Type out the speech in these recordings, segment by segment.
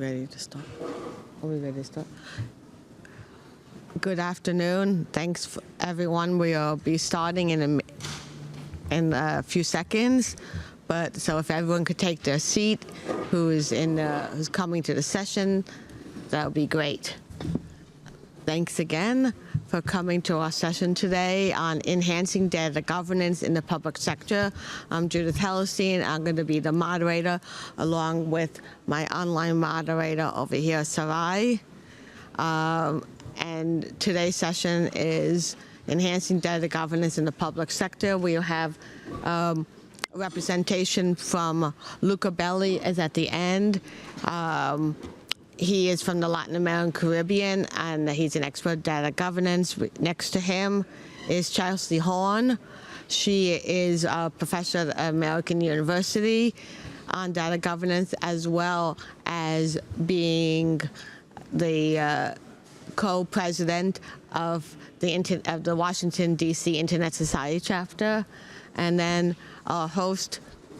ready to start? Are we ready to start? Good afternoon. Thanks, everyone. We'll be starting in a few seconds. But so if everyone could take their seat, who's coming to the session, that would be great. Thanks again for coming to our session today on enhancing data governance in the public sector. I'm Judith Hellestein. I'm going to be the moderator along with my online moderator over here, Sarai. And today's session is enhancing data governance in the public sector. We'll have representation from Luca Belli is at the end. He is from the Latin American Caribbean, and he's an expert in data governance. Next to him is Chelsea Horn. She is a professor at American University on data governance, as well as being the co-president of the Washington, D.C. Internet Society chapter. And then our host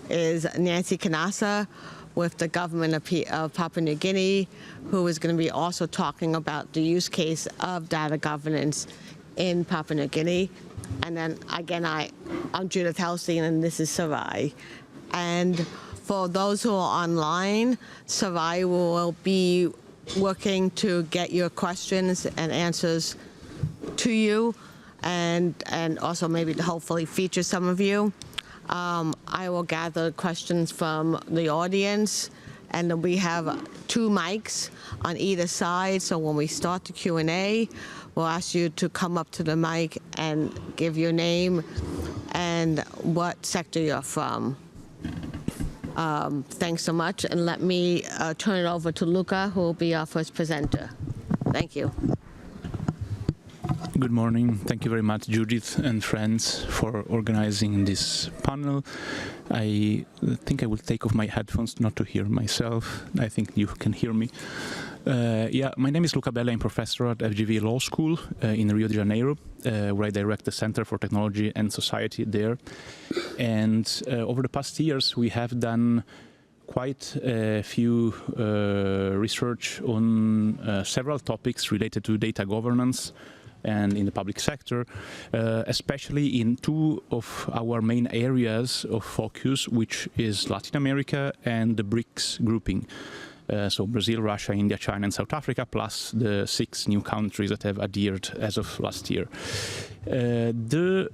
is Nancy Kanasa with the government of Papua New Guinea, who is going to be also talking about the use case of data governance in Papua New Guinea. And then again, I'm Judith Hellestein, and this is Sarai. And for those who are online, Sarai will be working to get your questions and answers to you, and also maybe to hopefully feature some of you. I will gather questions from the audience, and then we have 2 mics on either side. So when we start the Q&A, we'll ask you to come up to the mic and give your name and what sector you're from. Thanks so much, and let me turn it over to Luca, who will be our first presenter. Thank you. Good morning. Thank you very much, Judith and friends, for organizing this panel. I think I will take off my headphones not to hear myself. I think you can hear me. My name is Luca Belli. I'm professor at FGV Law School in Rio de Janeiro, where I direct the Center for Technology and Society there. And over the past years, we have done quite a few research on several topics related to data governance and in the public sector, especially in 2 of our main areas of focus, which is Latin America and the BRICS grouping. So Brazil, Russia, India, China, and South Africa, plus the 6 new countries that have adhered as of last year. The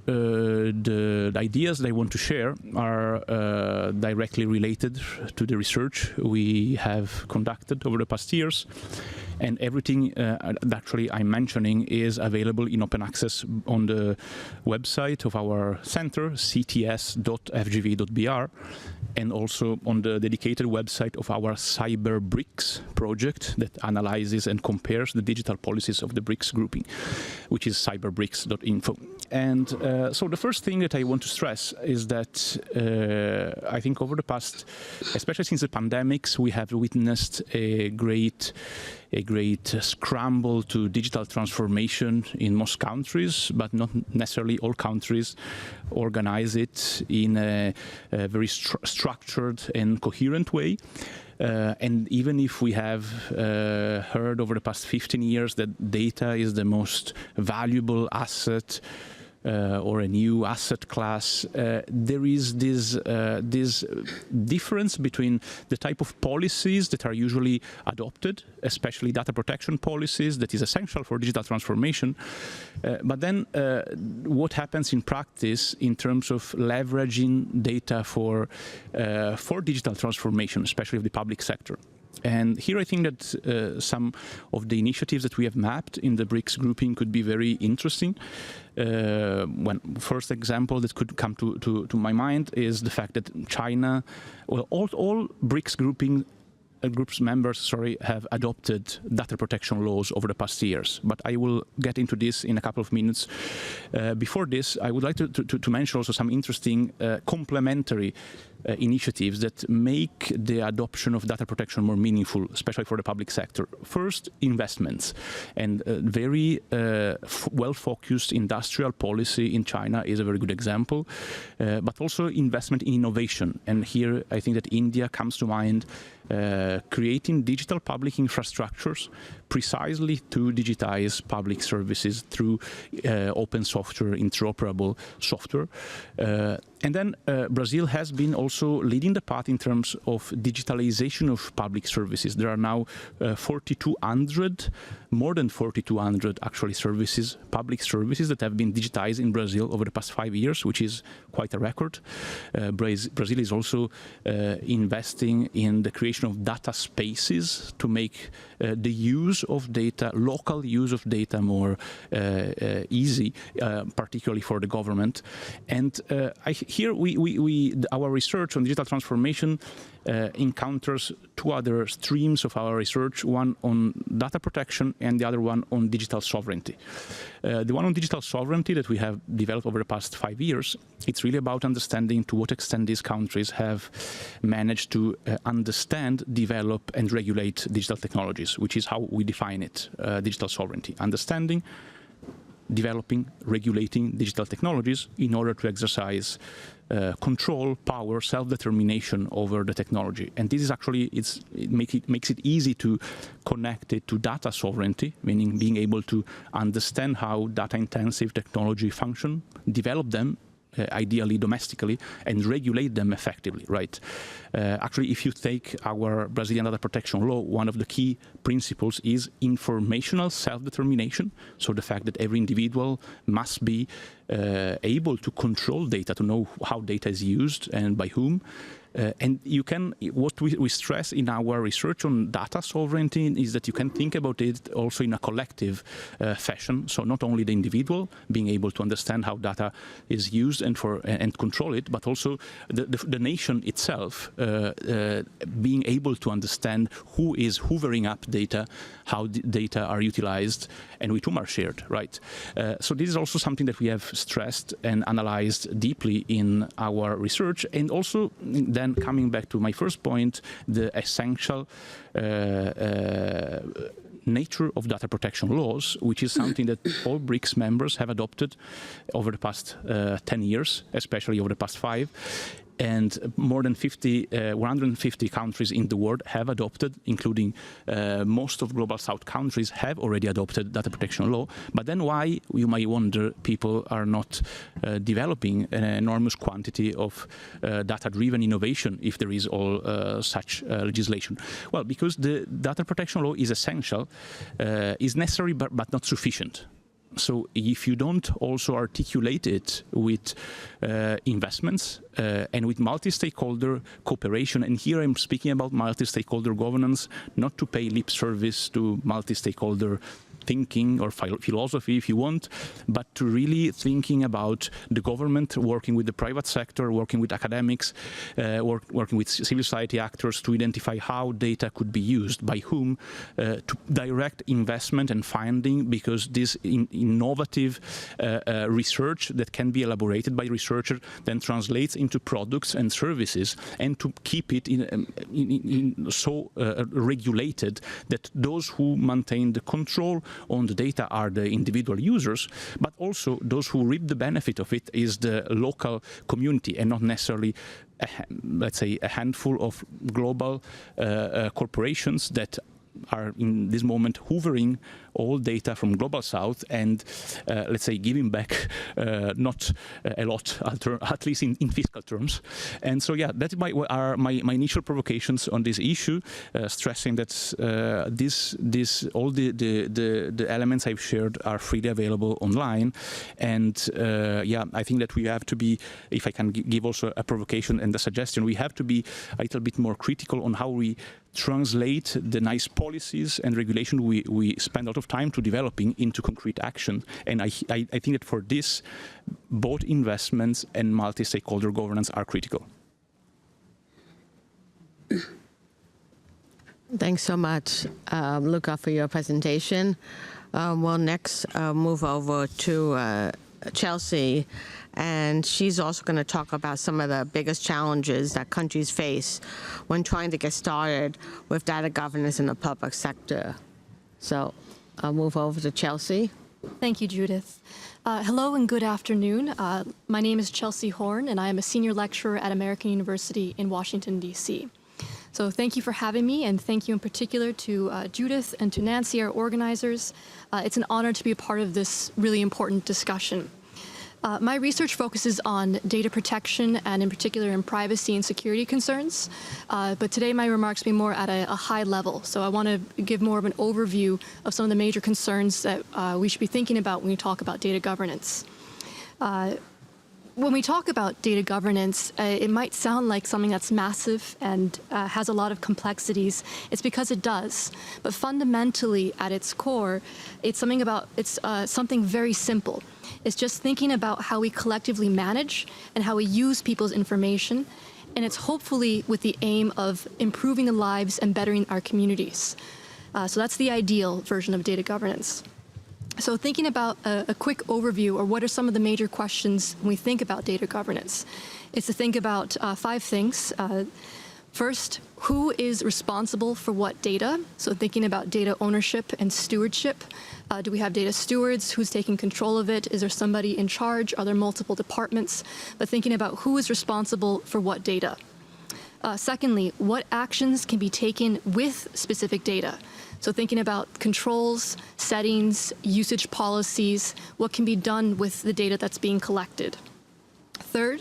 ideas that I want to share are directly related to the research we have conducted over the past years. And everything that actually I'm mentioning is available in open access on the website of our center, cts.fgv.br, and also on the dedicated website of our Cyber BRICS project that analyzes and compares the digital policies of the BRICS grouping, which is cyberbrics.info. And so the first thing that I want to stress is that I think over the past, especially since the pandemics, we have witnessed a great scramble to digital transformation in most countries, but not necessarily all countries organize it in a very structured and coherent way. And even if we have heard over the past 15 years that data is the most valuable asset or a new asset class, there is this difference between the type of policies that are usually adopted, especially data protection policies, that is essential for digital transformation, but then what happens in practice in terms of leveraging data for digital transformation, especially of the public sector. And here I think that some of the initiatives that we have mapped in the BRICS grouping could be very interesting. One first example that could come to my mind is the fact that China, well, all BRICS groups members, have adopted data protection laws over the past years. But I will get into this in a couple of minutes. Before this, I would like to mention also some interesting complementary initiatives that make the adoption of data protection more meaningful, especially for the public sector. First, investments, and very well-focused industrial policy in China is a very good example, but also investment in innovation. And here I think that India comes to mind, creating digital public infrastructures precisely to digitize public services through open software, interoperable software. And then Brazil has been also leading the path in terms of digitalization of public services. There are now 4,200, more than 4,200 actually services, public services that have been digitized in Brazil over the past 5 years, which is quite a record. Brazil is also investing in the creation of data spaces to make the use of data, local use of data, more easy, particularly for the government. And here our research on digital transformation encounters two other streams of our research, one on data protection and the other one on digital sovereignty. The one on digital sovereignty that we have developed over the past 5 years, it's really about understanding to what extent these countries have managed to understand, develop and regulate digital technologies, which is how we define it, digital sovereignty. Understanding, developing, regulating digital technologies in order to exercise control, power, self-determination over the technology. And this is actually, it makes it easy to connect it to data sovereignty, meaning being able to understand how data-intensive technology function, develop them, ideally domestically, and regulate them effectively, right? Actually, if you take our Brazilian data protection law, one of the key principles is informational self-determination. So the fact that every individual must be able to control data, to know how data is used and by whom. And you can, what we stress in our research on data sovereignty is that you can think about it also in a collective fashion. So not only the individual being able to understand how data is used and control it, but also the nation itself being able to understand who is hoovering up data, how data are utilized, and with whom are shared, right? So this is also something that we have stressed and analyzed deeply in our research, and also then coming back to my first point, the essential nature of data protection laws, which is something that all BRICS members have adopted over the past 10 years, especially over the past 5. And more than 150 countries in the world have adopted, including most of Global South countries have already adopted data protection law. But then why, you might wonder, people are not developing an enormous quantity of data-driven innovation if there is all such legislation? Well, because the data protection law is essential, is necessary but not sufficient. So if you don't also articulate it with investments and with multi-stakeholder cooperation, and here I'm speaking about multi-stakeholder governance, not to pay lip service to multi-stakeholder thinking or philosophy, if you want, but to really thinking about the government working with the private sector, working with academics, working with civil society actors to identify how data could be used, by whom, to direct investment and funding, because this innovative research that can be elaborated by researchers then translates into products and services, and to keep it so regulated that those who maintain the control on the data are the individual users, but also those who reap the benefit of it is the local community, and not necessarily let's say a handful of global corporations that are in this moment hoovering all data from Global South and, let's say, giving back not a lot, at least in fiscal terms. And so, yeah, that's my initial provocations on this issue, stressing that all the elements I've shared are freely available online. And yeah, I think that we have to be, if I can give also a provocation and a suggestion, we have to be a little bit more critical on how we translate the nice policies and regulation we spend a lot of time to developing into concrete action. And I think that for this, both investments and multi-stakeholder governance are critical. Thanks so much, Luca, for your presentation. We'll next move over to Chelsea, and she's also going to talk about some of the biggest challenges that countries face when trying to get started with data governance in the public sector. So I'll move over to Chelsea. Thank you, Judith. Hello and good afternoon. My name is Chelsea Horn, and I am a senior lecturer at American University in Washington, D.C. So thank you for having me, and thank you in particular to Judith and to Nancy, our organizers. It's an honor to be a part of this really important discussion. My research focuses on data protection and in particular in privacy and security concerns. But today my remarks will be more at a high level. So I want to give more of an overview of some of the major concerns that we should be thinking about when we talk about data governance. When we talk about data governance, it might sound like something that's massive and has a lot of complexities. It's because it does. But fundamentally, at its core, it's something very simple. It's just thinking about how we collectively manage and how we use people's information. And it's hopefully with the aim of improving the lives and bettering our communities. So that's the ideal version of data governance. So thinking about a quick overview, or what are some of the major questions when we think about data governance, is to think about 5 things. First, who is responsible for what data? So thinking about data ownership and stewardship. Do we have data stewards? Who's taking control of it? Is there somebody in charge? Are there multiple departments? But thinking about who is responsible for what data. Secondly, what actions can be taken with specific data? So thinking about controls, settings, usage policies, what can be done with the data that's being collected. Third,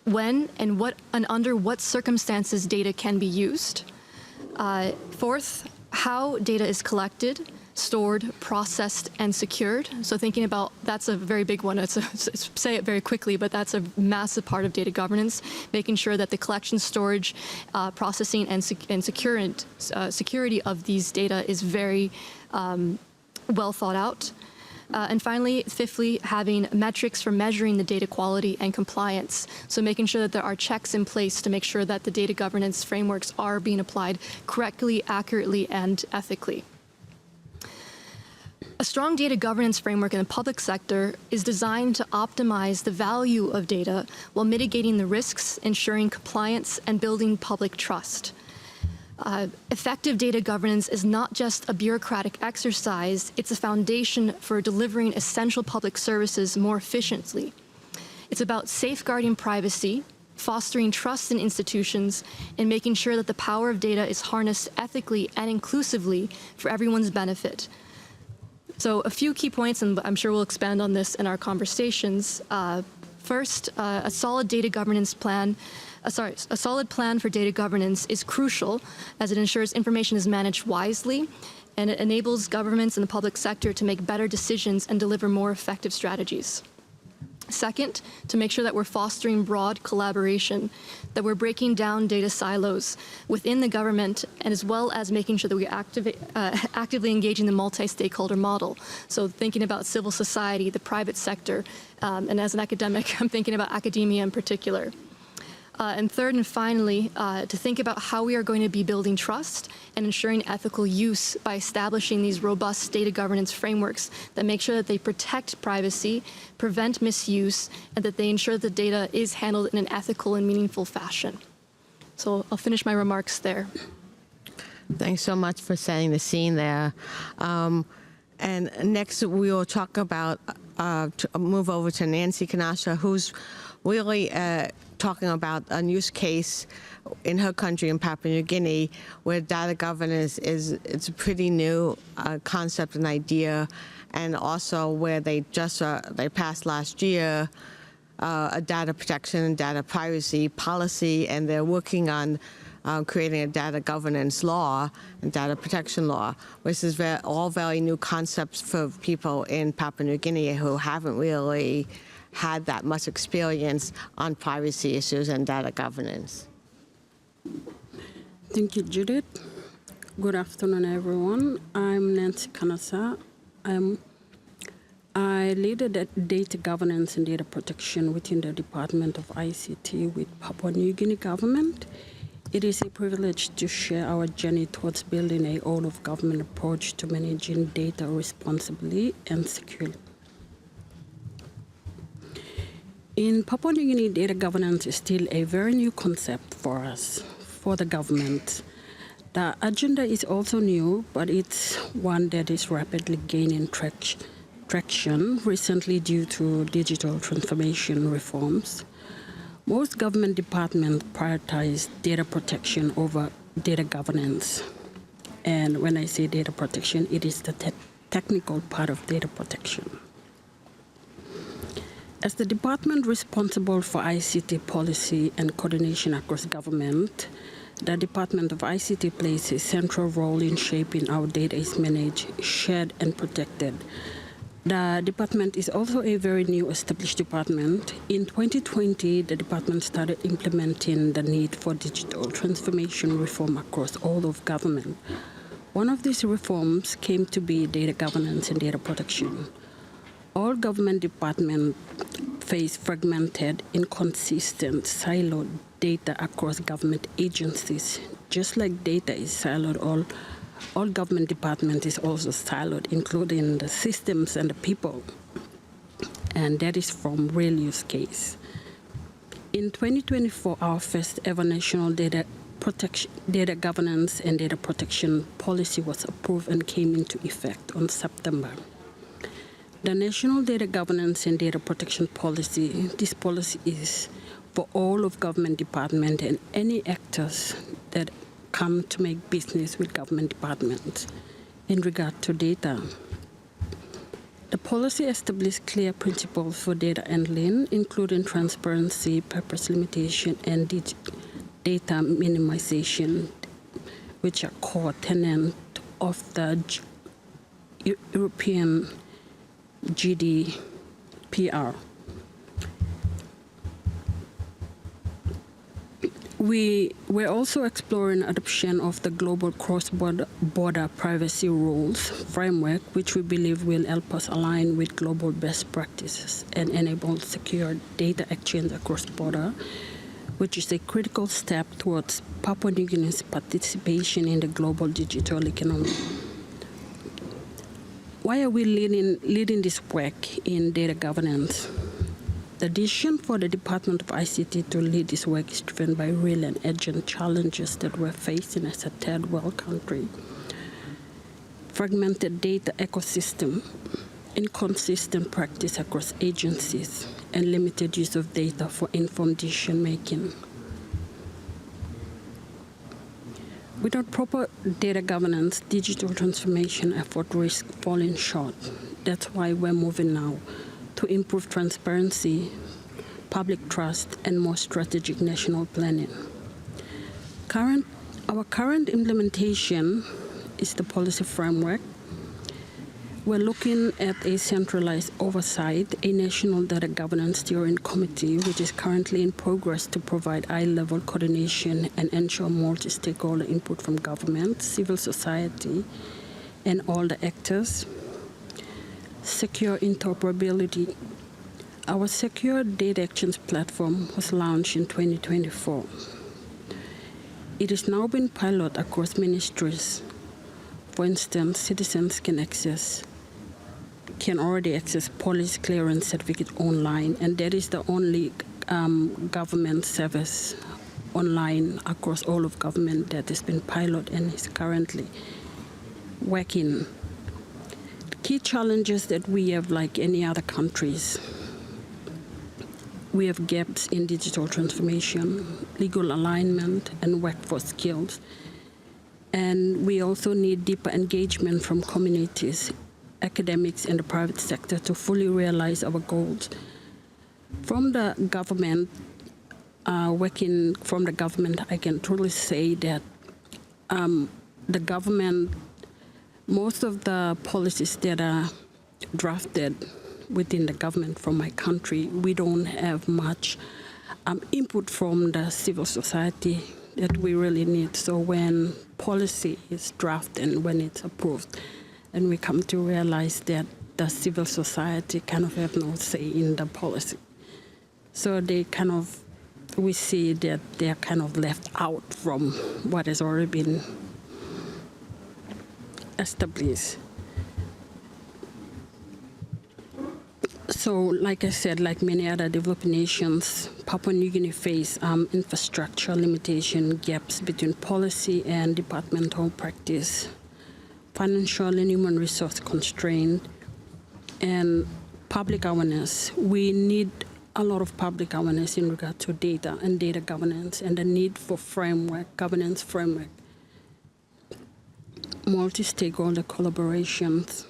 when and under what circumstances data can be used. Fourth, how data is collected, stored, processed, and secured. So thinking about, that's a very big one. Say it very quickly, but that's a massive part of data governance, making sure that the collection, storage, processing, and security of these data is very well thought out. And finally, fifthly, having metrics for measuring the data quality and compliance. So making sure that there are checks in place to make sure that the data governance frameworks are being applied correctly, accurately, and ethically. A strong data governance framework in the public sector is designed to optimize the value of data while mitigating the risks, ensuring compliance, and building public trust. Effective data governance is not just a bureaucratic exercise, it's a foundation for delivering essential public services more efficiently. It's about safeguarding privacy, fostering trust in institutions, and making sure that the power of data is harnessed ethically and inclusively for everyone's benefit. So a few key points, and I'm sure we'll expand on this in our conversations. First, a solid data governance plan. A solid plan for data governance is crucial as it ensures information is managed wisely, and it enables governments and the public sector to make better decisions and deliver more effective strategies. Second, to make sure that we're fostering broad collaboration, that we're breaking down data silos within the government, and as well as making sure that we actively engaging the multi-stakeholder model. So thinking about civil society, the private sector, and as an academic, I'm thinking about academia in particular. And third and finally, to think about how we are going to be building trust and ensuring ethical use by establishing these robust data governance frameworks that make sure that they protect privacy, prevent misuse, and that they ensure that data is handled in an ethical and meaningful fashion. So I'll finish my remarks there. Thanks so much for setting the scene there. And next we will talk about, move over to Nancy Kanasha, who's really talking about a use case in her country, in Papua New Guinea, where data governance it's a pretty new concept and idea, and also where they passed last year a data protection and data privacy policy, and they're working on creating a data governance law and data protection law, which is all very new concepts for people in Papua New Guinea who haven't really had that much experience on privacy issues and data governance. Thank you, Judith. Good afternoon, everyone. I'm Nancy Kanasa. I lead the data governance and data protection within the Department of ICT with Papua New Guinea government. It is a privilege to share our journey towards building a all-of-government approach to managing data responsibly and securely. In Papua New Guinea, data governance is still a very new concept for us, for the government. The agenda is also new, but it's one that is rapidly gaining traction recently due to digital transformation reforms. Most government departments prioritize data protection over data governance. And when I say data protection, it is the technical part of data protection. As the department responsible for ICT policy and coordination across government, the Department of ICT plays a central role in shaping how data is managed, shared, and protected. The department is also a very new established department. In 2020, the department started implementing the need for digital transformation reform across all of government. One of these reforms came to be data governance and data protection. All government departments face fragmented, inconsistent, siloed data across government agencies. Just like data is siloed, all government departments is also siloed, including the systems and the people. And that is from real use case. In 2024, our first ever national data governance and data protection policy was approved and came into effect on September. The National Data Governance and Data Protection Policy, this policy is for all of government departments and any actors that come to make business with government departments in regard to data. The policy established clear principles for data handling, including transparency, purpose limitation, and data minimization, which are core tenets of the European GDPR. We're also exploring adoption of the global cross-border privacy rules framework, which we believe will help us align with global best practices and enable secure data exchange across border, which is a critical step towards Papua New Guinea's participation in the global digital economy. Why are we leading this work in data governance? The decision for the Department of ICT to lead this work is driven by real and urgent challenges that we're facing as a third world country. Fragmented data ecosystem, inconsistent practice across agencies, and limited use of data for informed decision making. Without proper data governance, digital transformation effort risks falling short. That's why we're moving now to improve transparency, public trust, and more strategic national planning. Our current implementation is the policy framework. We're looking at a centralized oversight, a national data governance steering committee, which is currently in progress to provide high-level coordination and ensure multi-stakeholder input from government, civil society, and all the actors. Secure interoperability. Our secure data exchange platform was launched in 2024. It is now being piloted across ministries. For instance, citizens can already access police clearance certificate online, and that is the only government service online across all of government that has been piloted and is currently working. Key challenges that we have, like any other countries, we have gaps in digital transformation, legal alignment, and workforce skills. And we also need deeper engagement from communities, academics, and the private sector to fully realize our goals. From the government, working from the government, I can truly say that the government, most of the policies that are drafted within the government from my country, we don't have much input from the civil society that we really need. So when policy is drafted and when it's approved, and we come to realize that the civil society kind of have no say in the policy. So we see that they're kind of left out from what has already been established. So, like I said, like many other developing nations, Papua New Guinea face infrastructure limitation gaps between policy and departmental practice, financial and human resource constraint, and public awareness. We need a lot of public awareness in regard to data and data governance and the need for governance framework, multi-stakeholder collaborations.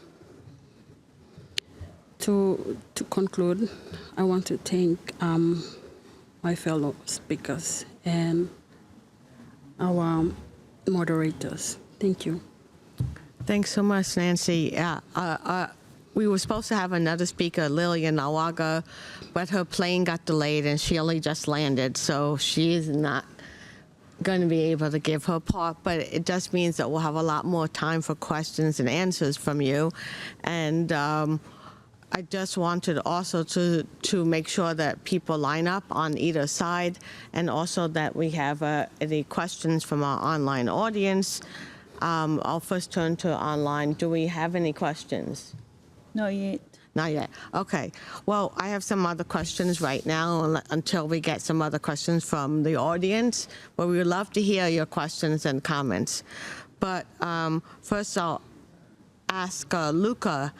To conclude, I want to thank my fellow speakers and our moderators. Thank you. Thanks so much, Nancy. We were supposed to have another speaker, Lillian Awaga, but her plane got delayed and she only just landed, so she is not going to be able to give her part, but it just means that we'll have a lot more time for questions and answers from you. And I just wanted also to make sure that people line up on either side, and also that we have any questions from our online audience. I'll first turn to online. Do we have any questions? Not yet. Not yet. Okay. Well, I have some other questions right now until we get some other questions from the audience, but we would love to hear your questions and comments. But first I'll ask Luca,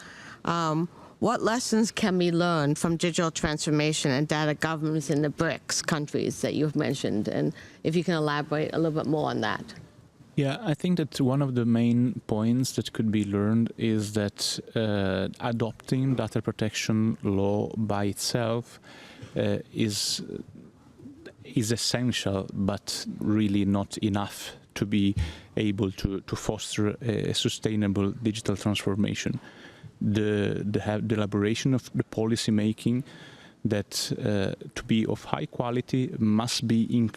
what lessons can be learned from digital transformation and data governance in the BRICS countries that you've mentioned? And if you can elaborate a little bit more on that. Yeah, I think that one of the main points that could be learned is that adopting data protection law by itself is essential, but really not enough to be able to foster a sustainable digital transformation. The elaboration of the policy making that to be of high quality must be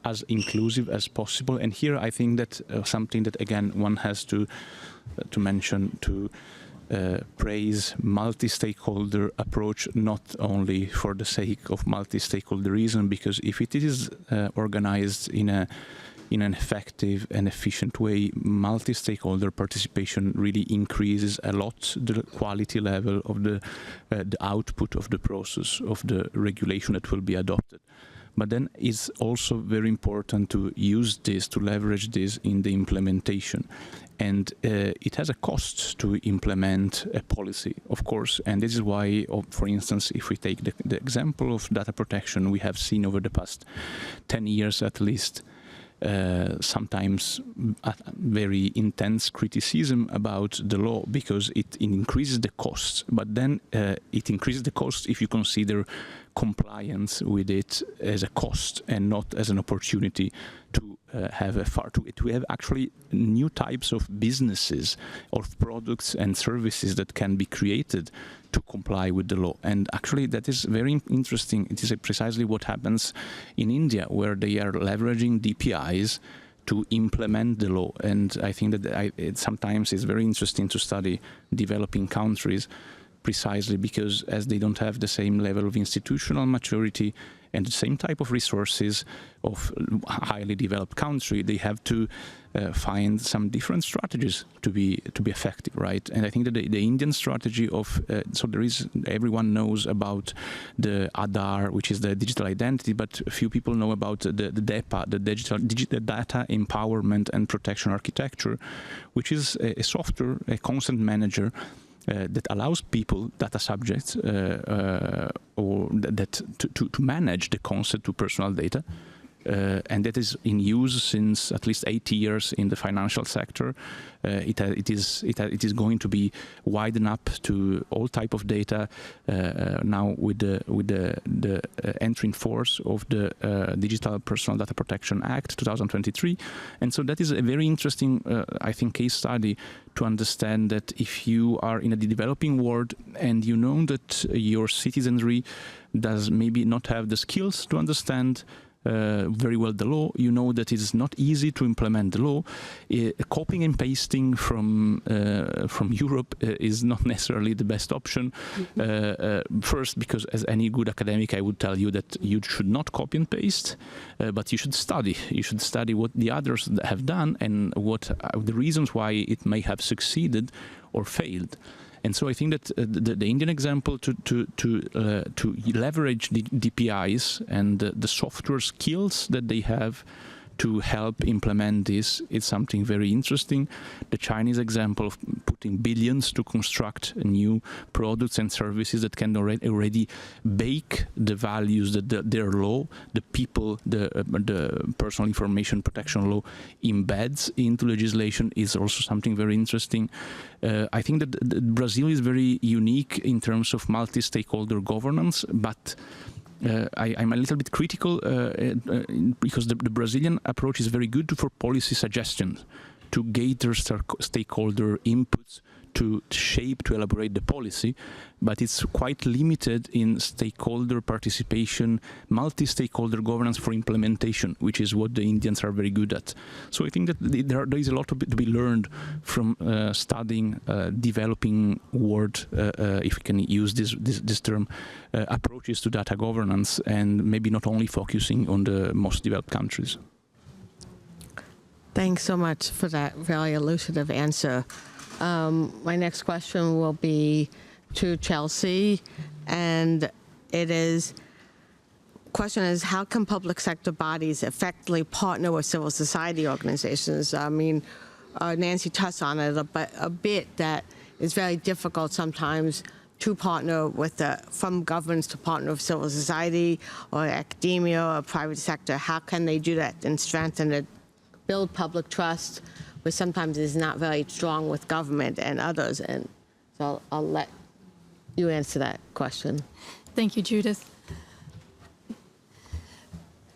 as inclusive as possible. And here I think that something that again one has to mention, to praise multi-stakeholder approach, not only for the sake of multi-stakeholderism, because if it is organized in an effective and efficient way, multi-stakeholder participation really increases a lot the quality level of the output of the process of the regulation that will be adopted. But then it's also very important to use this, to leverage this in the implementation. And it has a cost to implement a policy, of course. And this is why, for instance, if we take the example of data protection, we have seen over the past 10 years at least, sometimes very intense criticism about the law because it increases the costs, but then it increases the cost if you consider compliance with it as a cost and not as an opportunity to have actually new types of businesses, of products and services that can be created to comply with the law. And actually that is very interesting. It is precisely what happens in India, where they are leveraging DPIs to implement the law. And I think that it sometimes is very interesting to study developing countries, precisely because as they don't have the same level of institutional maturity and the same type of resources of a highly developed country, they have to find some different strategies to be effective, right? And I think that the Indian strategy of everyone knows about the Aadhaar, which is the digital identity, but few people know about the DEPA, the digital data empowerment and protection architecture, which is a software, a consent manager that allows people, data subjects, or to manage the consent to personal data. And that is in use since at least 80 years in the financial sector. It is going to be widened up to all type of data now with the entry in force of the Digital Personal Data Protection Act 2023. And so that is a very interesting, I think, case study to understand that if you are in a developing world and you know that your citizenry does maybe not have the skills to understand very well the law, you know that it is not easy to implement the law. Copying and pasting from Europe is not necessarily the best option. First, because as any good academic, I would tell you that you should not copy and paste, but you should study. You should study what the others have done and what are the reasons why it may have succeeded or failed. And so I think that the Indian example to leverage the DPIs and the software skills that they have to help implement this is something very interesting. The Chinese example of putting billions to construct new products and services that can already bake the values that their law, the personal information protection law embeds into legislation is also something very interesting. I think that Brazil is very unique in terms of multi-stakeholder governance, but I'm a little bit critical because the Brazilian approach is very good for policy suggestions, to gather stakeholder inputs to shape, to elaborate the policy, but it's quite limited in stakeholder participation, multi-stakeholder governance for implementation, which is what the Indians are very good at. So I think that there is a lot to be learned from studying developing world, if we can use this term, approaches to data governance, and maybe not only focusing on the most developed countries. Thanks so much for that very elucidative answer. My next question will be to Chelsea, and question is, how can public sector bodies effectively partner with civil society organizations? I mean, Nancy touched on it a bit, that it's very difficult sometimes to partner with from governments to partner with civil society or academia or private sector. How can they do that and strengthen it, build public trust, which sometimes is not very strong with government and others? And so I'll let you answer that question. Thank you, Judith.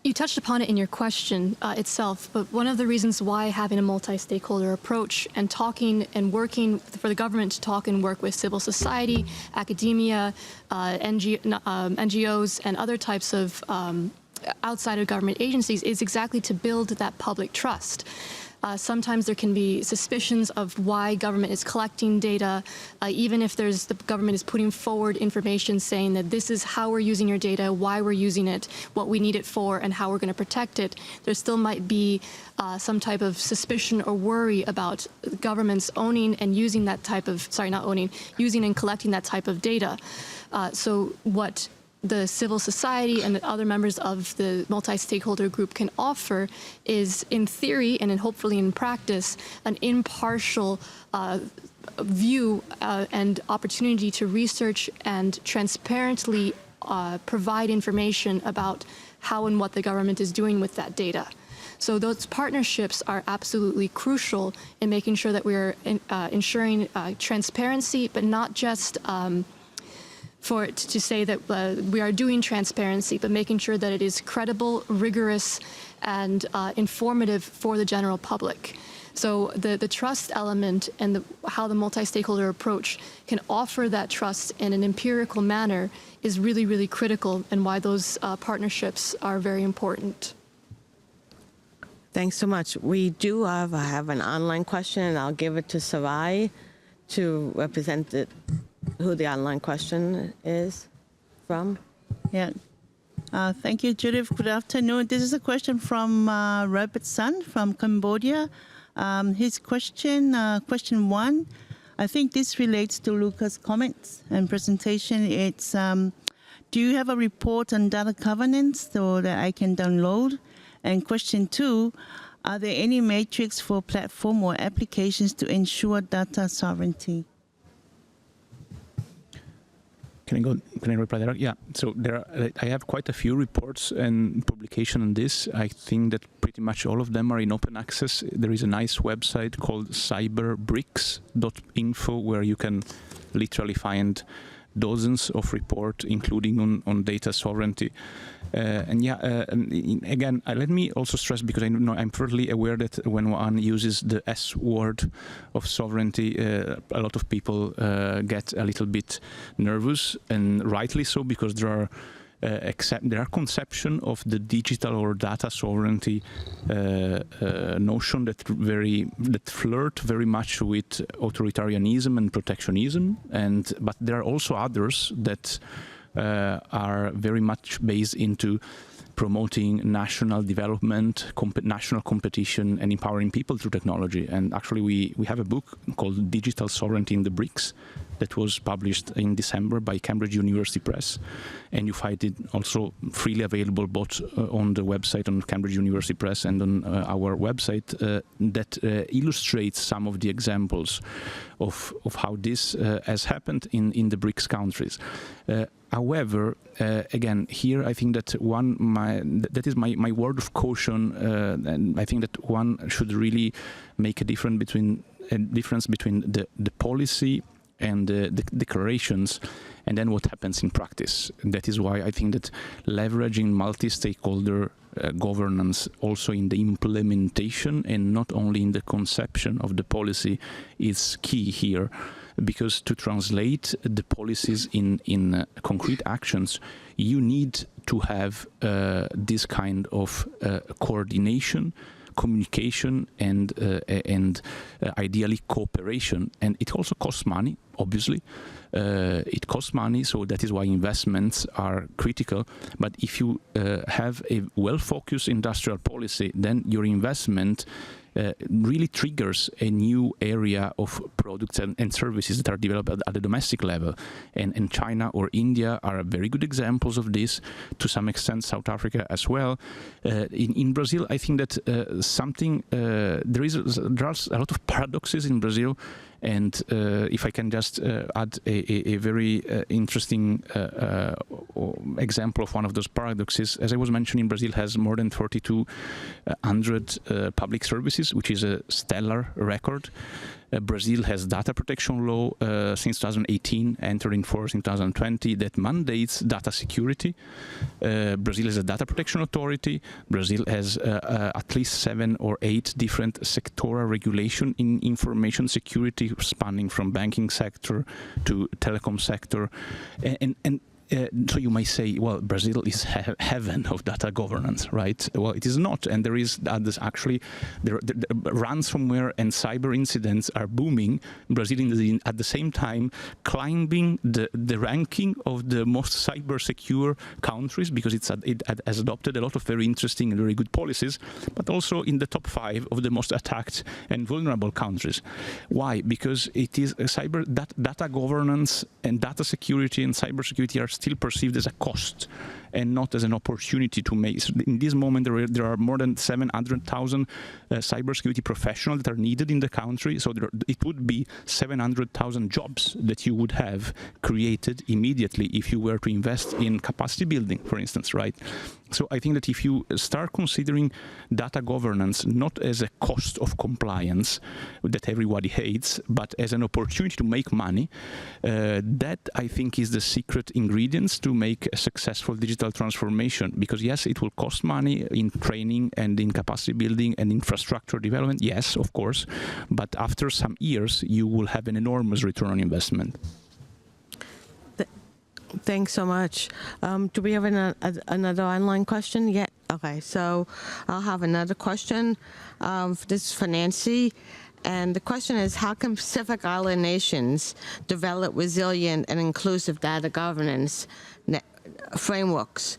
You touched upon it in your question itself, but one of the reasons why having a multi-stakeholder approach and talking and working for the government to talk and work with civil society, academia, NGOs, and other types of outside of government agencies is exactly to build that public trust. Sometimes there can be suspicions of why government is collecting data, even if the government is putting forward information saying that this is how we're using your data, why we're using it, what we need it for, and how we're going to protect it. There still might be some type of suspicion or worry about governments owning and using that type of, using and collecting that type of data. So what the civil society and the other members of the multi-stakeholder group can offer is, in theory and hopefully in practice, an impartial view and opportunity to research and transparently provide information about how and what the government is doing with that data. So those partnerships are absolutely crucial in making sure that we're ensuring transparency, but not just to say that we are doing transparency, but making sure that it is credible, rigorous, and informative for the general public. So the trust element and how the multi-stakeholder approach can offer that trust in an empirical manner is really, really critical, and why those partnerships are very important. Thanks so much. We do have an online question, and I'll give it to Sarai to represent who the online question is from. Yeah. Thank you, Judith. Good afternoon. This is a question from Robert Sun from Cambodia. His question, question one, I think this relates to Luca's comments and presentation. It's, do you have a report on data governance so that I can download? And question two, are there any metrics for platform or applications to ensure data sovereignty? Can I reply there? Yeah. So I have quite a few reports and publication on this. I think that pretty much all of them are in open access. There is a nice website called cyberbricks.info where you can literally find dozens of reports, including on data sovereignty. Again, let me also stress, because I'm thoroughly aware that when one uses the S word of sovereignty, a lot of people get a little bit nervous, and rightly so, because there are conception of the digital or data sovereignty notion that flirt very much with authoritarianism and protectionism, but there are also others that are very much based into promoting national development, national competition, and empowering people through technology. And actually, we have a book called Digital Sovereignty in the BRICS that was published in December by Cambridge University Press, and you find it also freely available both on the website on Cambridge University Press and on our website that illustrates some of the examples of how this has happened in the BRICS countries. However, again, here I think that that is my word of caution, and I think that one should really make a difference between the policy and the declarations, and then what happens in practice. That is why I think that leveraging multi-stakeholder governance also in the implementation and not only in the conception of the policy is key here, because to translate the policies in concrete actions, you need to have this kind of coordination, communication, and ideally cooperation. And it also costs money, obviously. It costs money, so that is why investments are critical. But if you have a well-focused industrial policy, then your investment really triggers a new area of products and services that are developed at the domestic level. And China or India are very good examples of this, to some extent South Africa as well. In Brazil, I think that there are a lot of paradoxes in Brazil. And if I can just add a very interesting example of one of those paradoxes, as I was mentioning, Brazil has more than 3,200 public services, which is a stellar record. Brazil has data protection law since 2018, entered in force in 2020, that mandates data security. Brazil has a data protection authority. Brazil has at least 7 or 8 different sectoral regulation in information security, spanning from banking sector to telecom sector. And so you might say, well, Brazil is heaven of data governance, right? Well, it is not, and there is actually there ransomware and cyber incidents are booming. Brazil at the same time climbing the ranking of the most cyber secure countries, because it has adopted a lot of very interesting and very good policies, but also in the top 5 of the most attacked and vulnerable countries. Why? Because it is data governance and data security and cyber security are still perceived as a cost and not as an opportunity to make. So in this moment, there are more than 700,000 cybersecurity professionals that are needed in the country. So it would be 700,000 jobs that you would have created immediately if you were to invest in capacity building, for instance, right? So I think that if you start considering data governance not as a cost of compliance that everybody hates, but as an opportunity to make money, that I think is the secret ingredients to make a successful digital transformation. Because yes, it will cost money in training and in capacity building and infrastructure development, yes, of course, but after some years you will have an enormous return on investment. Thanks so much. Do we have another online question yet? Okay, so I'll have another question. This is for Nancy. And the question is, how can Pacific Island nations develop resilient and inclusive data governance frameworks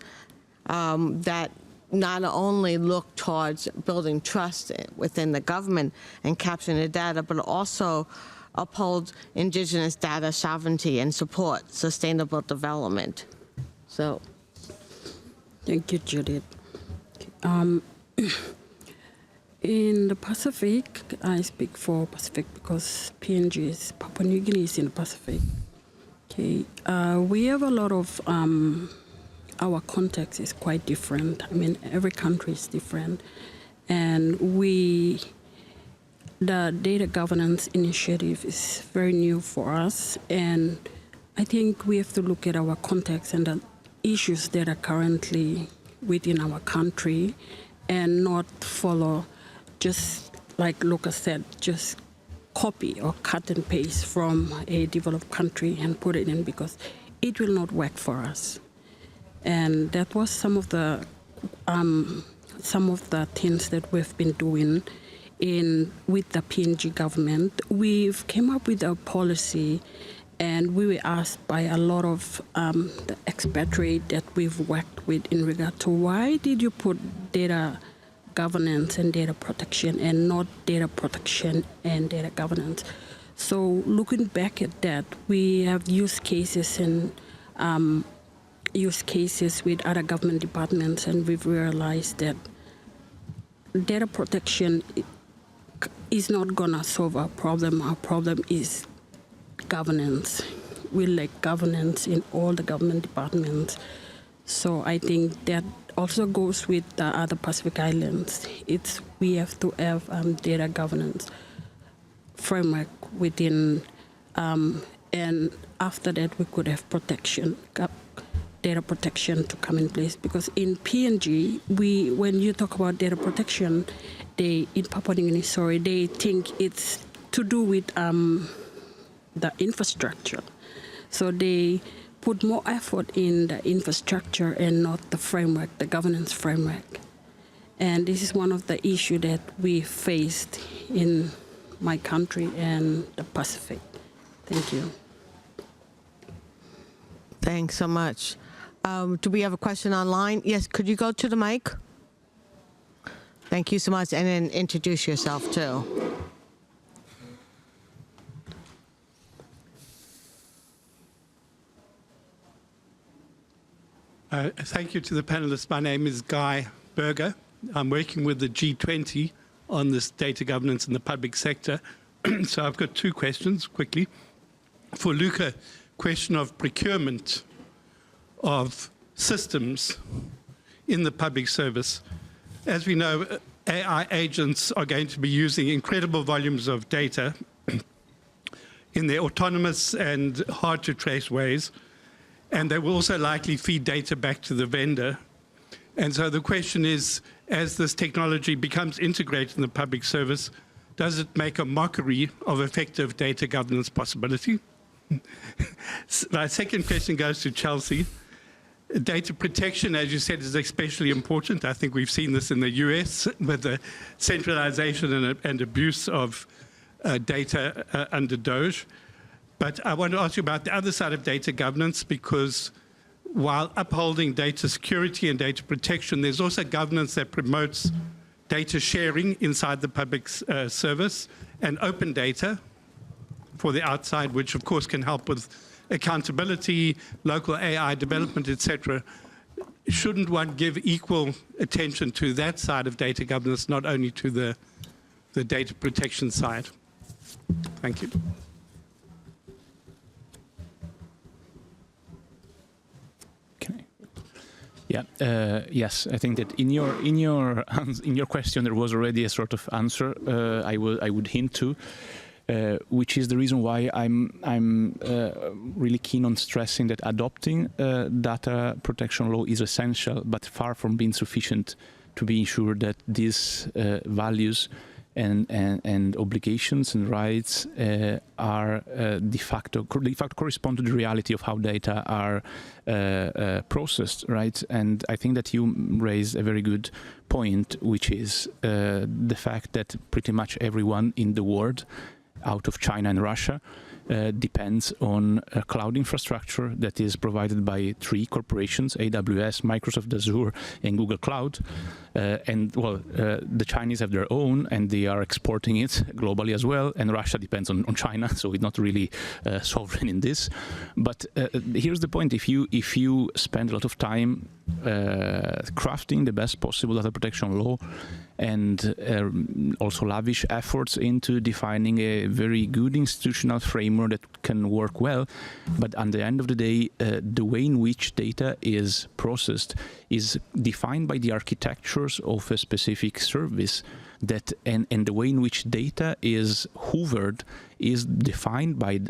that not only look towards building trust within the government and capturing the data, but also uphold indigenous data sovereignty and support sustainable development? So, thank you, Judith. In the Pacific, I speak for Pacific because PNG is Papua New Guinea is in the Pacific. Okay, we have a lot of our context is quite different. I mean, every country is different, and the data governance initiative is very new for us, and I think we have to look at our context and the issues that are currently within our country and not follow, just like Lucas said, just copy or cut and paste from a developed country and put it in, because it will not work for us. And that was some of the things that we've been doing with the PNG government. We've came up with a policy, and we were asked by a lot of the expatriate that we've worked with in regard to why did you put data governance and data protection and not data protection and data governance. So looking back at that, we have use cases with other government departments, and we've realized that data protection is not gonna solve our problem. Our problem is governance. We lack governance in all the government departments. So I think that also goes with the other Pacific Islands. We have to have data governance framework within, and after that we could have data protection to come in place. Because in PNG, when you talk about data protection, in Papua New Guinea, they think it's to do with the infrastructure. So they put more effort in the infrastructure and not the framework, the governance framework. And this is one of the issues that we faced in my country and the Pacific. Thank you. Thanks so much. Do we have a question online? Yes, could you go to the mic? Thank you so much, and then introduce yourself too. Thank you to the panelists. My name is Guy Berger. I'm working with the G20 on this data governance in the public sector. So I've got two questions quickly. For Luca, question of procurement of systems in the public service. As we know, AI agents are going to be using incredible volumes of data in their autonomous and hard to trace ways. And they will also likely feed data back to the vendor. And so the question is, as this technology becomes integrated in the public service, does it make a mockery of effective data governance possibility? My second question goes to Chelsea. Data protection, as you said, is especially important. I think we've seen this in the US with the centralization and abuse of data under DOGE. But I want to ask you about the other side of data governance, because while upholding data security and data protection, there's also governance that promotes data sharing inside the public service and open data for the outside, which of course can help with accountability, local AI development, etc. Shouldn't one give equal attention to that side of data governance, not only to the data protection side? Thank you. Yeah. Yes, I think that in your question there was already a sort of answer I would hint to, which is the reason why I'm really keen on stressing that adopting data protection law is essential, but far from being sufficient to be ensured that these values and obligations and rights are de facto correspond to the reality of how data are processed, right? And I think that you raise a very good point, which is the fact that pretty much everyone in the world, out of China and Russia, depends on a cloud infrastructure that is provided by three corporations: AWS, Microsoft Azure, and Google Cloud. The Chinese have their own, and they are exporting it globally as well. And Russia depends on China, so it's not really sovereign in this. But here's the point: if you spend a lot of time crafting the best possible data protection law, and also lavish efforts into defining a very good institutional framework that can work well, but at the end of the day, the way in which data is processed is defined by the architectures of a specific service, that and the way in which data is hoovered is defined by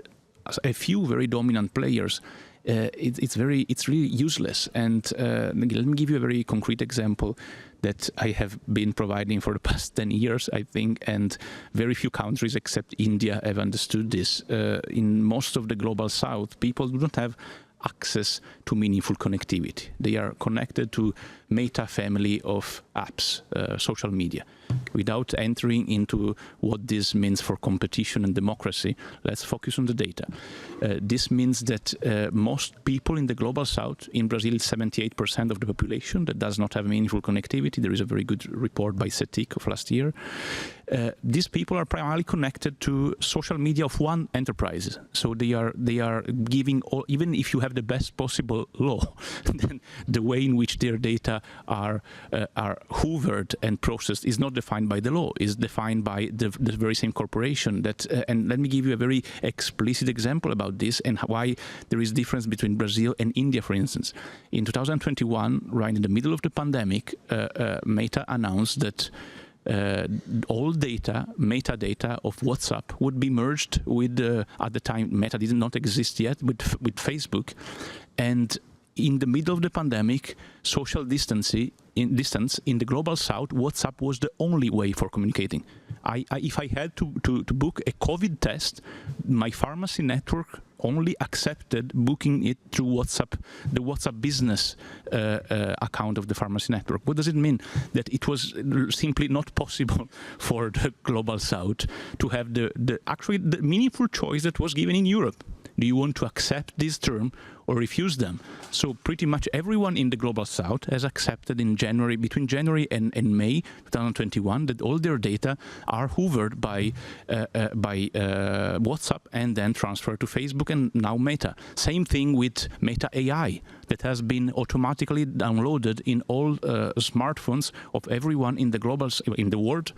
a few very dominant players. It's really useless. And let me give you a very concrete example that I have been providing for the past 10 years, I think, and very few countries except India have understood this. In most of the global south, people do not have access to meaningful connectivity. They are connected to Meta family of apps, social media. Without entering into what this means for competition and democracy, let's focus on the data. This means that most people in the global south, in Brazil, 78% of the population that does not have meaningful connectivity. There is a very good report by CETIC of last year. These people are primarily connected to social media of one enterprise. So they are giving, all, even if you have the best possible law, then the way in which their data are hoovered and processed is not defined by the law, is defined by the very same corporation. That and let me give you a very explicit example about this and why there is difference between Brazil and India, for instance. In 2021, right in the middle of the pandemic, Meta announced that all data, metadata of WhatsApp would be merged with, at the time Meta did not exist yet, with Facebook. And in the middle of the pandemic, social distance in the global south, WhatsApp was the only way for communicating. If I had to book a COVID test, my pharmacy network only accepted booking it through WhatsApp, the WhatsApp business account of the pharmacy network. What does it mean? That it was simply not possible for the global south to have actually the meaningful choice that was given in Europe. Do you want to accept this term or refuse them? So pretty much everyone in the global south has accepted in January, between January and May 2021, that all their data are hoovered by WhatsApp and then transferred to Facebook and now Meta. Same thing with Meta AI that has been automatically downloaded in all smartphones of everyone in the in the world.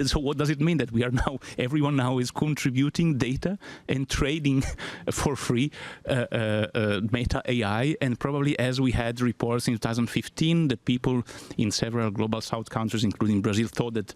So what does it mean? That we are now, everyone now is contributing data and trading for free Meta AI, and probably as we had reports in 2015, the people in several global south countries, including Brazil, thought that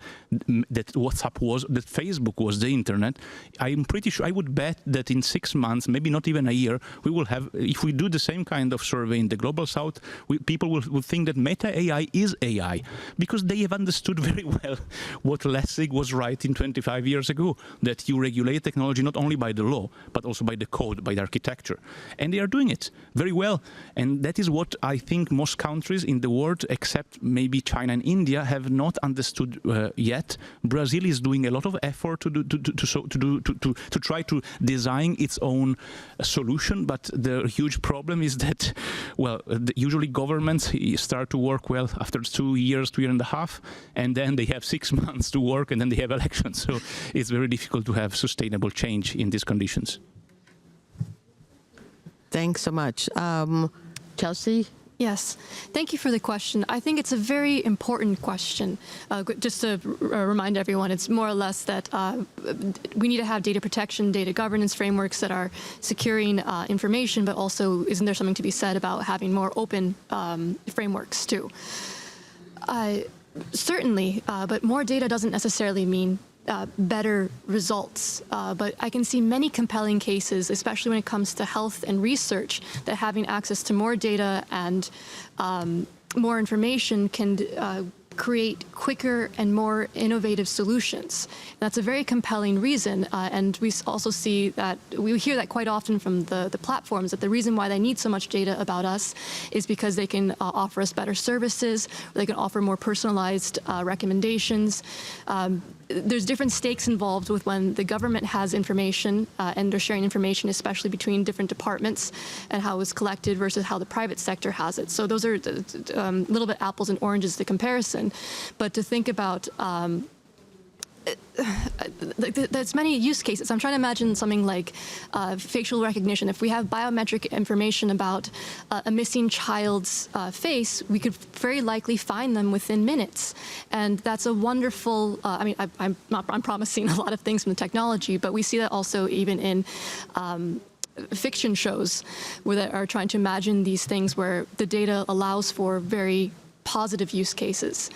Facebook was the internet. I'm pretty sure, I would bet that in 6 months, maybe not even a year, we will have, if we do the same kind of survey in the global south, people will think that Meta AI is AI, because they have understood very well what Lessig was writing 25 years ago, that you regulate technology not only by the law, but also by the code, by the architecture. And they are doing it very well. And that is what I think most countries in the world, except maybe China and India, have not understood yet. Brazil is doing a lot of effort to try to design its own solution, but the huge problem is that, well, usually governments start to work well after 2 years, 2 years and a half, and then they have 6 months to work, and then they have elections. So it's very difficult to have sustainable change in these conditions. Thanks so much. Chelsea? Yes, thank you for the question. I think it's a very important question. Just to remind everyone, it's more or less that we need to have data protection, data governance frameworks that are securing information, but also isn't there something to be said about having more open frameworks too? Certainly, but more data doesn't necessarily mean better results. But I can see many compelling cases, especially when it comes to health and research, that having access to more data and more information can create quicker and more innovative solutions. That's a very compelling reason, and we also see that, we hear that quite often from the platforms, that the reason why they need so much data about us is because they can offer us better services, they can offer more personalized recommendations. There's different stakes involved with when the government has information and they're sharing information, especially between different departments, and how it's collected versus how the private sector has it. So those are a little bit apples and oranges, the comparison. But to think about there's many use cases. I'm trying to imagine something like facial recognition. If we have biometric information about a missing child's face, we could very likely find them within minutes. And that's a wonderful, I mean, I'm promising a lot of things from the technology, but we see that also even in fiction shows where they are trying to imagine these things where the data allows for very positive use cases.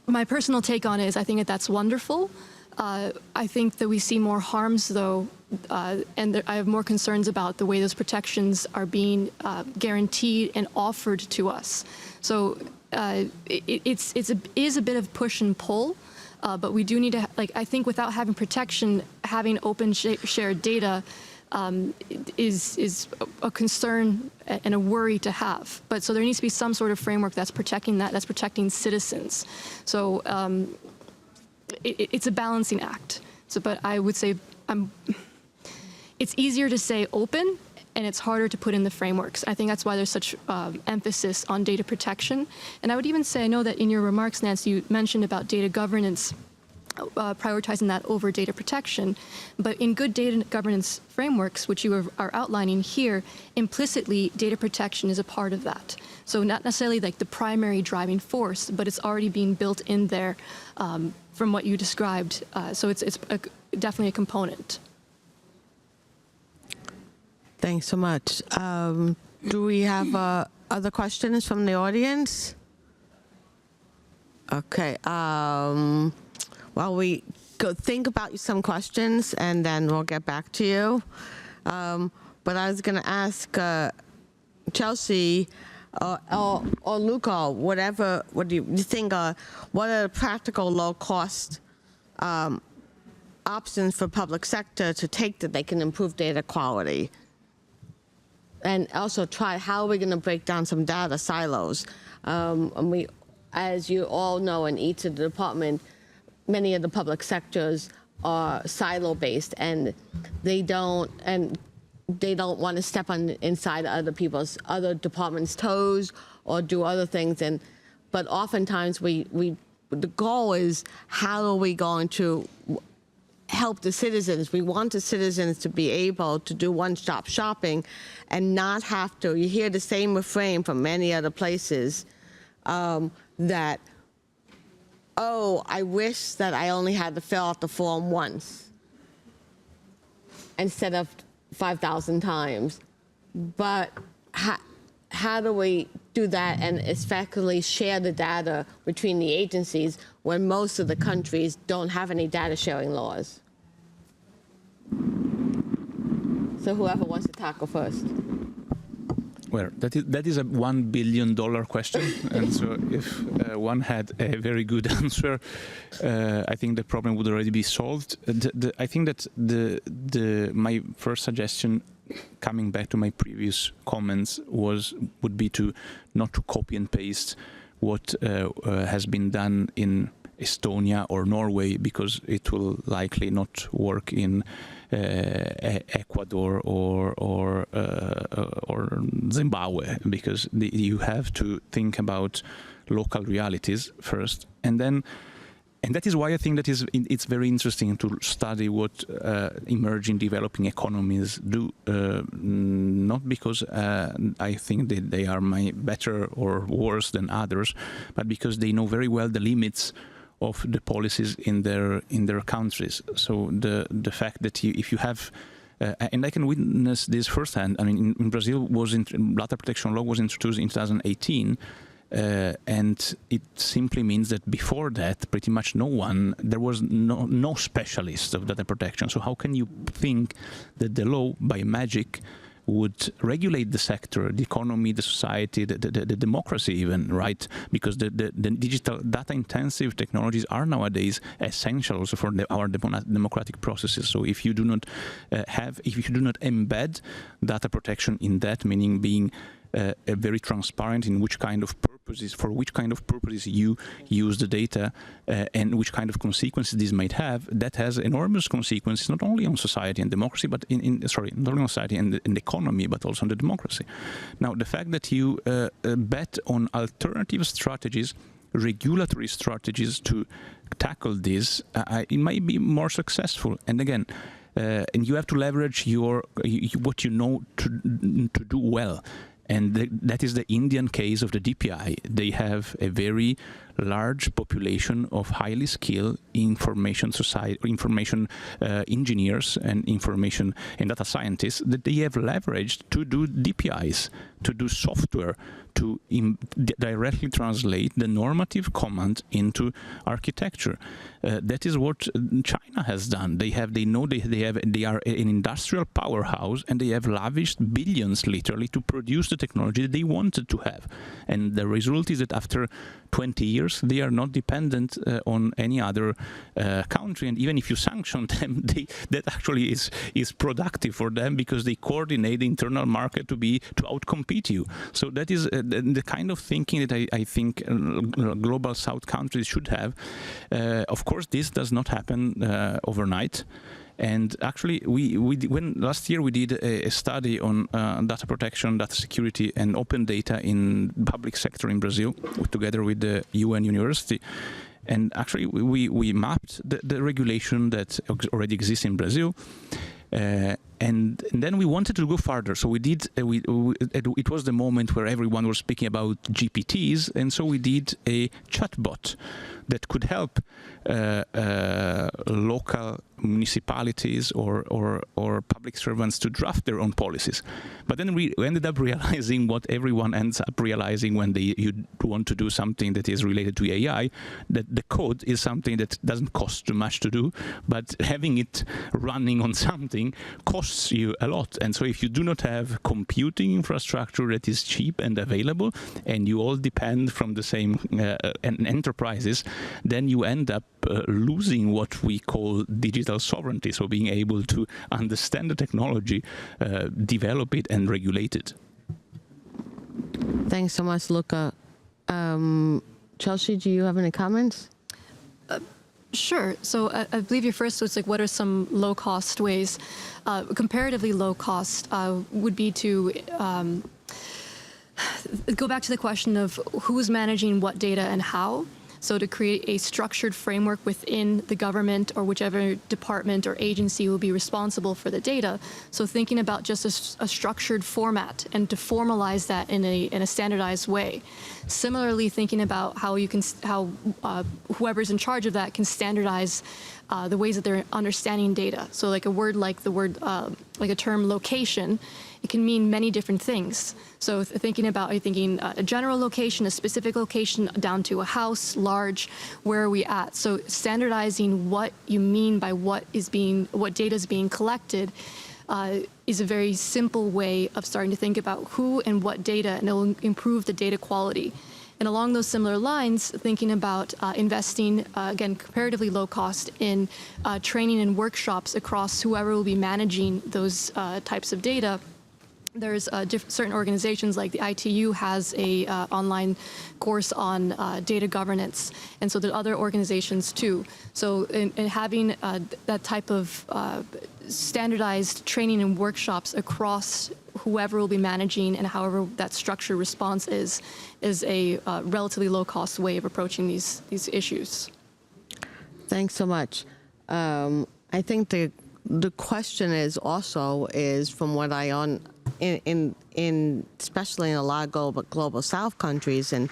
My personal take on it is I think that that's wonderful. I think that we see more harms, though, and I have more concerns about the way those protections are being guaranteed and offered to us. So it is a bit of push and pull, but we do need to, I think without having protection, having open shared data is a concern and a worry to have. But so there needs to be some sort of framework that's protecting that, that's protecting citizens. So it's a balancing act. So, but I would say it's easier to say open, and it's harder to put in the frameworks. I think that's why there's such emphasis on data protection. And I would even say, I know that in your remarks, Nancy, you mentioned about data governance, prioritizing that over data protection. But in good data governance frameworks, which you are outlining here, implicitly data protection is a part of that. So not necessarily like the primary driving force, but it's already being built in there from what you described. So it's definitely a component. Thanks so much. Do we have other questions from the audience? Okay. Well, we go think about some questions, and then we'll get back to you. But I was going to ask Chelsea or Luca, what do you think? What are the practical, low-cost options for public sector to take that they can improve data quality? And also try how are we going to break down some data silos? And we, as you all know, in each of the department, many of the public sectors are silo-based, and they don't want to step on inside other departments' toes or do other things. But oftentimes the goal is how are we going to help the citizens? We want the citizens to be able to do one-stop shopping and not have to. You hear the same refrain from many other places that, oh, I wish that I only had to fill out the form once instead of 5,000 times. But how do we do that and especially share the data between the agencies when most of the countries don't have any data sharing laws? So whoever wants to tackle first. Well, that is a $1 billion question, and so if one had a very good answer, I think the problem would already be solved. I think that my first suggestion, coming back to my previous comments, would be to not to copy and paste what has been done in Estonia or Norway, because it will likely not work in Ecuador or Zimbabwe, because you have to think about local realities first, and that is why I think that it's very interesting to study what emerging developing economies do, not because I think that they are better or worse than others, but because they know very well the limits of the policies in their countries. So the fact that if you have, and I can witness this firsthand. I mean, in Brazil, data protection law was introduced in 2018, and it simply means that before that, pretty much there was no specialist of data protection. So how can you think that the law, by magic, would regulate the sector, the economy, the society, the democracy even, right? Because the digital data-intensive technologies are nowadays essential also for our democratic processes. So if you do not embed data protection in that, meaning being very transparent in which kind of purposes you use the data and which kind of consequences this might have, that has enormous consequences not only on society and democracy, but not only on society and the economy, but also on the democracy. Now, the fact that you bet on alternative strategies, regulatory strategies to tackle this, it might be more successful. And again, and you have to leverage what you know to do well. And that is the Indian case of the DPI. They have a very large population of highly skilled information engineers and information and data scientists that they have leveraged to do DPIs, to do software, to directly translate the normative command into architecture. That is what China has done. They are an industrial powerhouse, and they have lavished billions literally to produce the technology that they wanted to have. And the result is that after 20 years, players. They are not dependent on any other country, and even if you sanction them, that actually is productive for them because they coordinate the internal market to outcompete you. So that is the kind of thinking that I think global South countries should have. Of course, this does not happen overnight. And actually, when last year we did a study on data protection, data security, and open data in public sector in Brazil, together with the UN University. And actually, we mapped the regulation that already exists in Brazil. And then we wanted to go further. So we did. It was the moment where everyone was speaking about GPTs, and so we did a chatbot that could help local municipalities or public servants to draft their own policies. But then we ended up realizing what everyone ends up realizing when you want to do something that is related to AI, that the code is something that doesn't cost too much to do, but having it running on something costs you a lot. And so if you do not have computing infrastructure that is cheap and available, and you all depend from the same enterprises, then you end up losing what we call digital sovereignty, so being able to understand the technology, develop it, and regulate it. Thanks so much, Luca. Chelsea, do you have any comments? Sure. So I believe your first was like, what are some low-cost ways? Comparatively low-cost would be to go back to the question of who's managing what data and how. So to create a structured framework within the government or whichever department or agency will be responsible for the data. So thinking about just a structured format and to formalize that in a standardized way. Similarly, thinking about how whoever's in charge of that can standardize the ways that they're understanding data. So like a term location, it can mean many different things. So thinking about, are you thinking a general location, a specific location, down to a house, large, where are we at? So standardizing what you mean by what data is being collected is a very simple way of starting to think about who and what data, and it will improve the data quality. And along those similar lines, thinking about investing, again, comparatively low cost in training and workshops across whoever will be managing those types of data. There's certain organizations like the ITU has a online course on data governance, and so there are other organizations too. So in having that type of standardized training and workshops across whoever will be managing and however that structured response is a relatively low-cost way of approaching these issues. Thanks so much. I think the question is from what I especially in a lot of global South countries and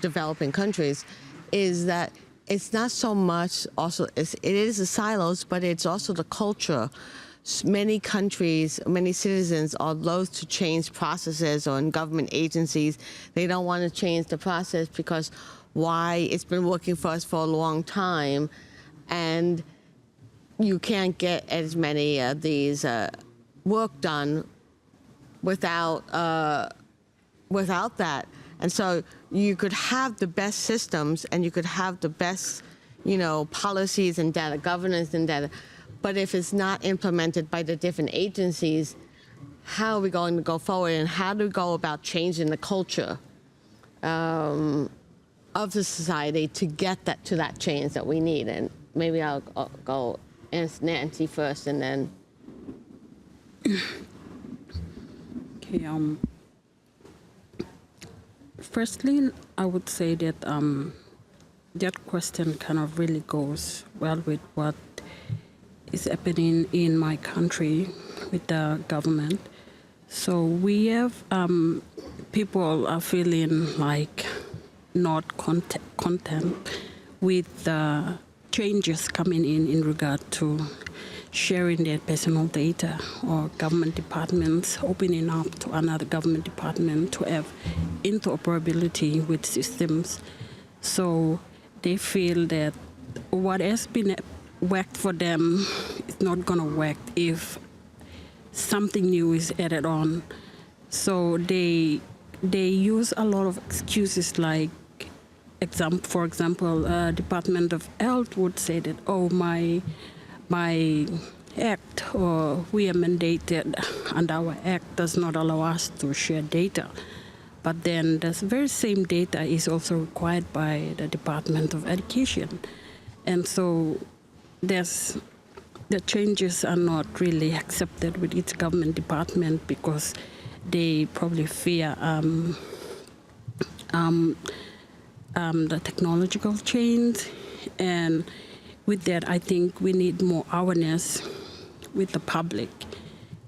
developing countries, is that it's not so much it is the silos, but it's also the culture. Many countries, many citizens are loath to change processes, or in government agencies, they don't want to change the process because why? It's been working for us for a long time, and you can't get as many of these work done without that. And so you could have the best systems and you could have the best, policies and data governance and data, but if it's not implemented by the different agencies, how are we going to go forward, and how do we go about changing the culture of the society to get to that change that we need? And maybe I'll go ask Nancy first, and then. Okay. Firstly, I would say that that question kind of really goes well with what is happening in my country with the government. So we have people are feeling like not content with the changes coming in regard to sharing their personal data, or government departments opening up to another government department to have interoperability with systems. So they feel that what has been worked for them is not going to work if something new is added on. So they use a lot of excuses like for example, Department of Health would say that, oh, my act, or we are mandated, and our act does not allow us to share data. But then this very same data is also required by the Department of Education. And so the changes are not really accepted with each government department because they probably fear the technological change. And with that, I think we need more awareness with the public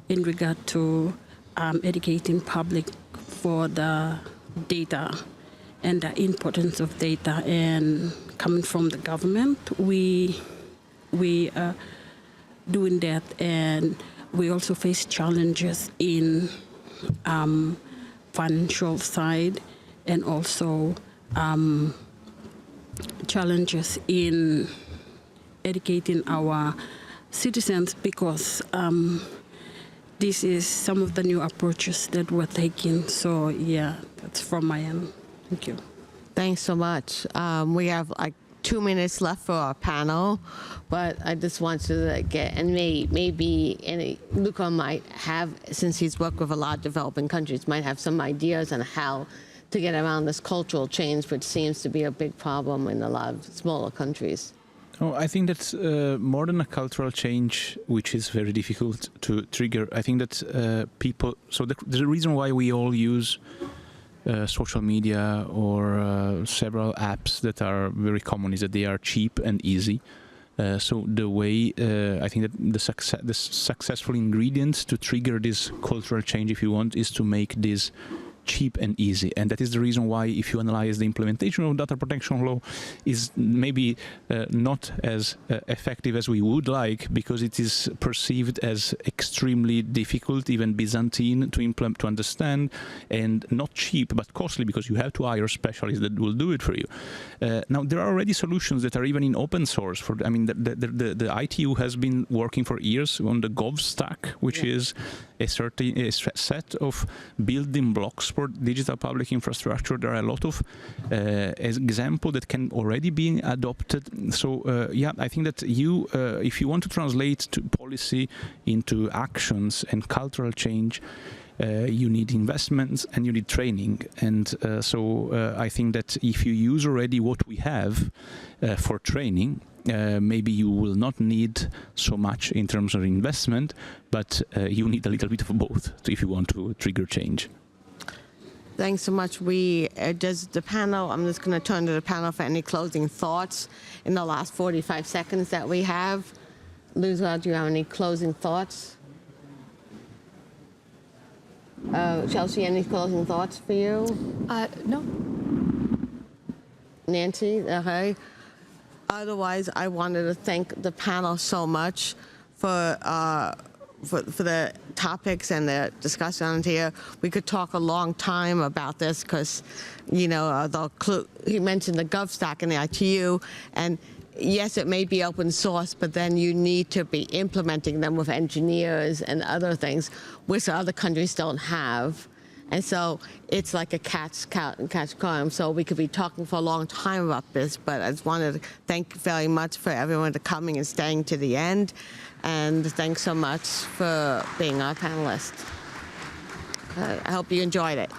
in regard to educating public for the data and the importance of data. And coming from the government, we are doing that, and we also face challenges in financial side, and also challenges in educating our citizens, because this is some of the new approaches that we're taking. So yeah, that's from my end. Thank you. Thanks so much. We have like 2 minutes left for our panel, but I just want to get, and maybe Luca might have, since he's worked with a lot of developing countries, might have some ideas on how to get around this cultural change, which seems to be a big problem in a lot of smaller countries. Oh, I think that's more than a cultural change, which is very difficult to trigger. I think that people, so the reason why we all use social media or several apps that are very common is that they are cheap and easy. So the way I think that the successful ingredients to trigger this cultural change, if you want, is to make this cheap and easy. And that is the reason why, if you analyze the implementation of data protection law, is maybe not as effective as we would like, because it is perceived as extremely difficult, even Byzantine, to implement, to understand, and not cheap but costly, because you have to hire specialists that will do it for you. Now there are already solutions that are even in open source. I mean, the ITU has been working for years on the GovStack, which is a set of building blocks for digital public infrastructure. There are a lot of examples that can already be adopted. So yeah, I think that if you want to translate policy into actions and cultural change, you need investments and you need training. And so I think that if you use already what we have for training, maybe you will not need so much in terms of investment, but you need a little bit of both if you want to trigger change. Thanks so much. Does the panel, I'm just going to turn to the panel for any closing thoughts in the last 45 seconds that we have. Luzwa, do you have any closing thoughts? Chelsea, any closing thoughts for you? No. Nancy, okay. Otherwise, I wanted to thank the panel so much for the topics and the discussions here. We could talk a long time about this because, you know, he mentioned the GovStack and the ITU, and yes, it may be open source, but then you need to be implementing them with engineers and other things, which other countries don't have. And so it's like a catch comb. So we could be talking for a long time about this, but I just wanted to thank you very much for everyone for coming and staying to the end. And thanks so much for being our panelist. I hope you enjoyed it.